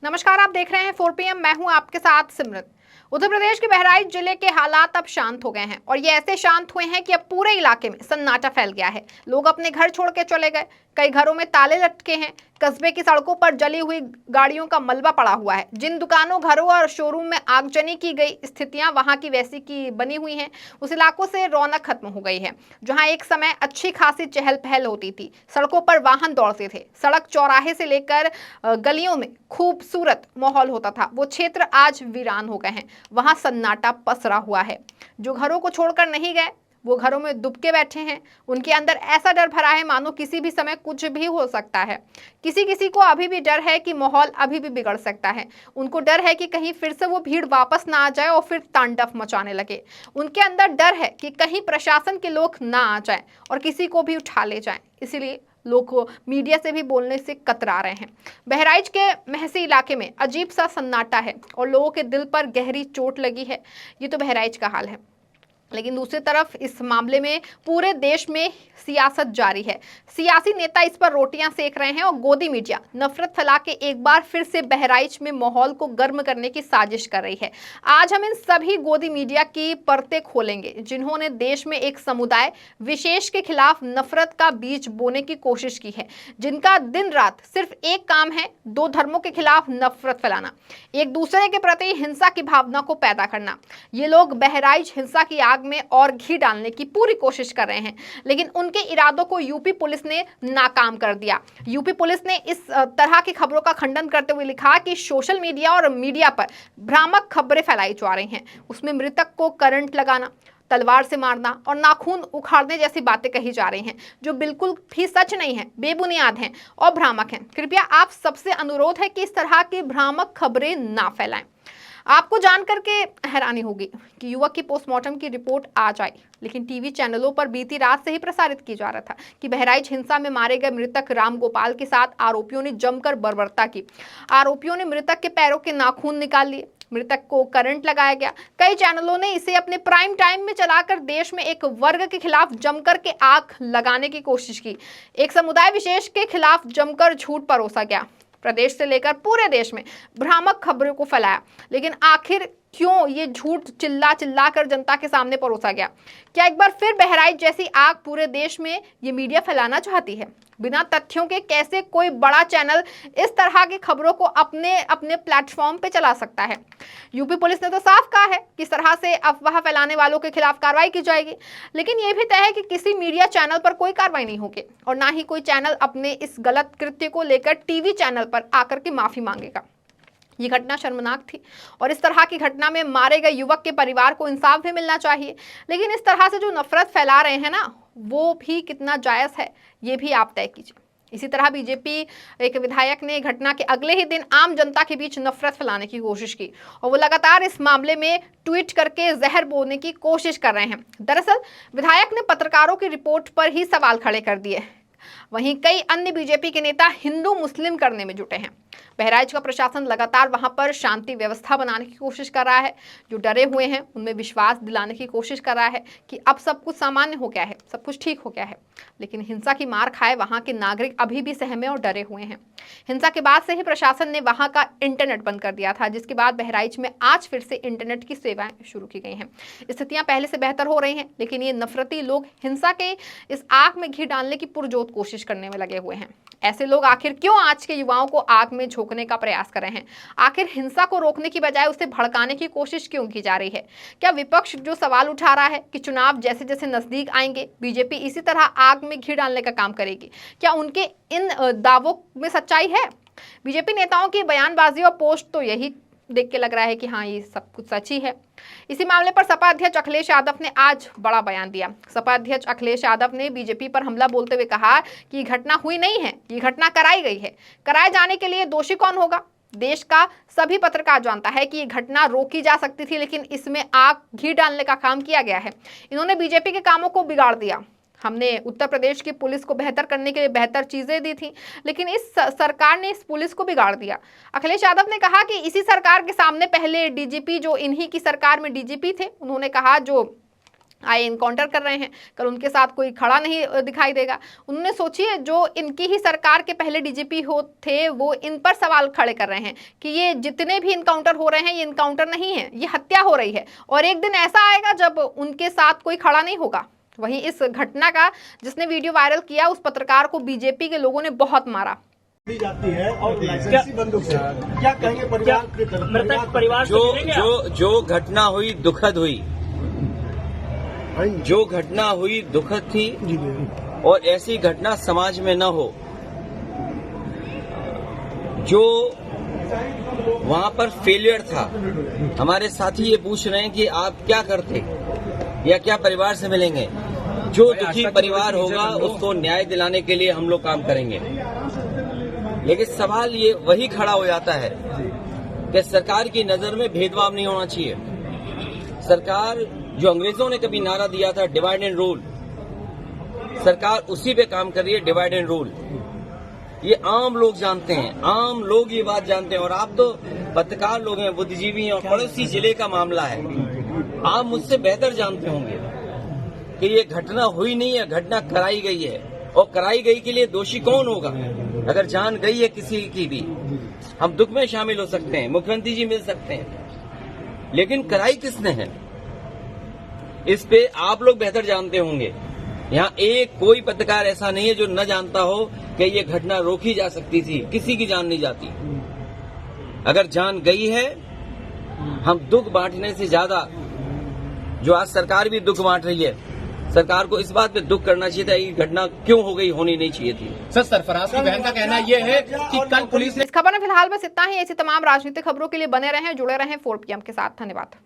नमस्कार, आप देख रहे हैं 4 PM। मैं हूं आपके साथ सिमरत। उत्तर प्रदेश के बहराइच जिले के हालात अब शांत हो गए हैं और ये ऐसे शांत हुए हैं कि अब पूरे इलाके में सन्नाटा फैल गया है। लोग अपने घर छोड़ के चले गए, कई घरों में ताले लटके हैं। कस्बे की सड़कों पर जली हुई गाड़ियों का मलबा पड़ा हुआ है। जिन दुकानों, घरों और शोरूम में आगजनी की गई स्थितियां वहां की वैसी की बनी हुई हैं। उस इलाकों से रौनक खत्म हो गई है जहां एक समय अच्छी खासी चहल पहल होती थी। सड़कों पर वाहन दौड़ते थे, सड़क चौराहे से लेकर गलियों में खूबसूरत माहौल होता था। वो क्षेत्र आज वीरान हो गए हैं, वहां सन्नाटा पसरा हुआ है। जो घरों को छोड़कर नहीं गए वो घरों में दुबके बैठे हैं। उनके अंदर ऐसा डर भरा है मानो किसी भी समय कुछ भी हो सकता है। किसी किसी को अभी भी डर है कि माहौल अभी भी बिगड़ सकता है। उनको डर है कि कहीं फिर से वो भीड़ वापस ना आ जाए और फिर तांडव मचाने लगे। उनके अंदर डर है कि कहीं प्रशासन के लोग ना आ जाए और किसी को भी उठा ले जाए। इसीलिए लोग मीडिया से भी बोलने से कतरा रहे हैं। बहराइच के महसी इलाके में अजीब सा सन्नाटा है और लोगों के दिल पर गहरी चोट लगी है। ये तो बहराइच का हाल है, लेकिन दूसरी तरफ इस मामले में पूरे देश में सियासत जारी है। सियासी नेता इस पर रोटियां सेक रहे हैं और गोदी मीडिया नफरत फैला के एक बार फिर से बहराइच में माहौल को गर्म करने की साजिश कर रही है। आज हम इन सभी गोदी मीडिया की परतें खोलेंगे जिन्होंने देश में एक समुदाय विशेष के खिलाफ नफरत का बीज बोने की कोशिश की है, जिनका दिन रात सिर्फ एक काम है, दो धर्मों के खिलाफ नफरत फैलाना, एक दूसरे के प्रति हिंसा की भावना को पैदा करना। ये लोग बहराइच हिंसा की आग में और घी डालने की पूरी कोशिश कर रहे हैं, लेकिन उनके इरादों को यूपी पुलिस ने नाकाम कर दिया। यूपी पुलिस ने इस तरह की खबरों का खंडन करते हुए लिखा कि सोशल मीडिया और मीडिया पर भ्रामक खबरें फैलाई जा रही हैं। उसमें मृतक को करंट लगाना, तलवार से मारना और नाखून उखाड़ने जैसी बातें कही जा रही हैं, जो बिल्कुल भी सच नहीं है, बेबुनियाद हैं और भ्रामक हैं। कृपया आप सबसे अनुरोध है कि इस तरह की भ्रामक खबरें ना फैलाएं। आपको जानकर के हैरानी होगी कि युवक की पोस्टमार्टम की रिपोर्ट आज आई, लेकिन टीवी चैनलों पर बीती रात से ही प्रसारित किया जा रहा था कि बहराइच हिंसा में मारे गए मृतक राम गोपाल के साथ आरोपियों ने जमकर बर्बरता की। आरोपियों ने मृतक के पैरों के नाखून निकाल लिए, मृतक को करंट लगाया गया। कई चैनलों ने इसे अपने प्राइम टाइम में चलाकर देश में एक वर्ग के खिलाफ जमकर के आग लगाने की कोशिश की। एक समुदाय विशेष के खिलाफ जमकर झूठ परोसा गया। प्रदेश से लेकर पूरे देश में भ्रामक खबरों को फैलाया, लेकिन आखिर क्यों ये झूठ चिल्ला चिल्ला कर जनता के सामने परोसा गया? क्या एक बार फिर बहराइच जैसी आग पूरे देश में ये मीडिया फैलाना चाहती है? बिना तथ्यों के कैसे कोई बड़ा चैनल इस तरह की खबरों को अपने अपने प्लेटफॉर्म पे चला सकता है? यूपी पुलिस ने तो साफ कहा है कि इस तरह से अफवाह फैलाने वालों के खिलाफ कार्रवाई की जाएगी, लेकिन यह भी तय है कि किसी मीडिया चैनल पर कोई कार्रवाई नहीं होगी और ना ही कोई चैनल अपने इस गलत कृत्य को लेकर टीवी चैनल पर आकर के माफी मांगेगा। ये घटना शर्मनाक थी और इस तरह की घटना में मारे गए युवक के परिवार को इंसाफ भी मिलना चाहिए, लेकिन इस तरह से जो नफरत फैला रहे हैं ना, वो भी कितना जायज है ये भी आप तय कीजिए। इसी तरह बीजेपी एक विधायक ने घटना के अगले ही दिन आम जनता के बीच नफरत फैलाने की कोशिश की और वो लगातार इस मामले में ट्वीट करके जहर बोलने की कोशिश कर रहे हैं। दरअसल विधायक ने पत्रकारों की रिपोर्ट पर ही सवाल खड़े कर दिए। वहीं कई अन्य बीजेपी के नेता हिंदू मुस्लिम करने में जुटे हैं। बहराइच का प्रशासन लगातार वहां पर शांति व्यवस्था बनाने की कोशिश कर रहा है। जो डरे हुए हैं उनमें विश्वास दिलाने की कोशिश कर रहा है कि अब सब कुछ सामान्य हो गया है, सब कुछ ठीक हो गया है। लेकिन हिंसा की मार खाए वहां के नागरिक अभी भी सहमे और डरे हुए हैं। हिंसा के बाद से ही प्रशासन ने वहां का इंटरनेट बंद कर दिया था, जिसके बाद बहराइच में आज फिर से इंटरनेट की सेवाएं शुरू की गई हैं। स्थितियां पहले से बेहतर हो रही हैं, लेकिन ये नफरती लोग हिंसा के इस आग में घी डालने की पुरजोर कोशिश करने में लगे हुए हैं। ऐसे लोग आखिर क्यों आज के युवाओं को आग में झोंकने का प्रयास कर रहे हैं? आखिर हिंसा को रोकने की बजाय उसे भड़काने की कोशिश क्यों की जा रही है? क्या विपक्ष जो सवाल उठा रहा है कि चुनाव जैसे जैसे नजदीक आएंगे बीजेपी इसी तरह आग में घी डालने का काम करेगी, क्या उनके इन दावों में सच्चाई है? बीजेपी नेताओं की बयानबाजी और पोस्ट तो यही देख के लग रहा है कि हाँ, ये सब कुछ सच ही है। इसी मामले पर सपा अध्यक्ष अखिलेश यादव ने आज बड़ा बयान दिया। सपा अध्यक्ष अखिलेश यादव ने बीजेपी पर हमला बोलते हुए कहा कि घटना हुई नहीं है, ये घटना कराई गई है। कराए जाने के लिए दोषी कौन होगा? देश का सभी पत्रकार जानता है कि ये घटना रोकी जा सकती थी, लेकिन इसमें आग घी डालने का काम किया गया है। इन्होंने बीजेपी के कामों को बिगाड़ दिया। हमने उत्तर प्रदेश की पुलिस को बेहतर करने के लिए बेहतर चीजें दी थी, लेकिन इस सरकार ने इस पुलिस को बिगाड़ दिया। अखिलेश यादव ने कहा कि इसी सरकार के सामने पहले डीजीपी जो इन्हीं की सरकार में डीजीपी थे, उन्होंने कहा जो आए इनकाउंटर कर रहे हैं, कल उनके साथ कोई खड़ा नहीं दिखाई देगा। उन्होंने सोचिए जो इनकी ही सरकार के पहले डीजीपी थे वो इन पर सवाल खड़े कर रहे हैं कि ये जितने भी इनकाउंटर हो रहे हैं ये इनकाउंटर नहीं है, ये हत्या हो रही है। और एक दिन ऐसा आएगा जब उनके साथ कोई खड़ा नहीं होगा। वहीं इस घटना का जिसने वीडियो वायरल किया उस पत्रकार को बीजेपी के लोगों ने बहुत मारा दी जाती है और लाइसेंसी बंदूक से क्या कहेंगे परिवार जो घटना हुई दुखद हुई, जो घटना हुई दुखद थी और ऐसी घटना समाज में न हो। जो वहां पर फेलियर था, हमारे साथी ये पूछ रहे हैं कि आप क्या करते या क्या परिवार से मिलेंगे। जो दुखी परिवार होगा उसको न्याय दिलाने के लिए हम लोग काम करेंगे। लेकिन सवाल ये वही खड़ा हो जाता है कि सरकार की नजर में भेदभाव नहीं होना चाहिए। सरकार जो अंग्रेजों ने कभी नारा दिया था डिवाइड एंड रूल, सरकार उसी पे काम कर रही है, डिवाइड एंड रूल। ये आम लोग जानते हैं, आम लोग ये बात जानते हैं। और आप तो पत्रकार लोग हैं, बुद्धिजीवी हैं, और पड़ोसी जिले का मामला है। आप मुझसे बेहतर जानते होंगे कि ये घटना हुई नहीं है, घटना कराई गई है। और कराई गई के लिए दोषी कौन होगा? अगर जान गई है किसी की भी, हम दुख में शामिल हो सकते हैं, मुख्यमंत्री जी मिल सकते हैं, लेकिन कराई किसने है इस पे आप लोग बेहतर जानते होंगे। यहाँ एक कोई पत्रकार ऐसा नहीं है जो न जानता हो कि ये घटना रोकी जा सकती थी। किसी की जान नहीं जाती। अगर जान गई है, हम दुख बांटने से ज्यादा, जो आज सरकार भी दुख बांट रही है, सरकार को इस बात पे दुख करना चाहिए था। ये घटना क्यों हो गई, होनी नहीं चाहिए थी। सर, सरफराज की बहन का कहना यह है कि कल पुलिस ने इस खबर में फिलहाल बस इतना ही। ऐसी तमाम राजनीतिक खबरों के लिए बने रहें, जुड़े रहें 4 PM के साथ। धन्यवाद।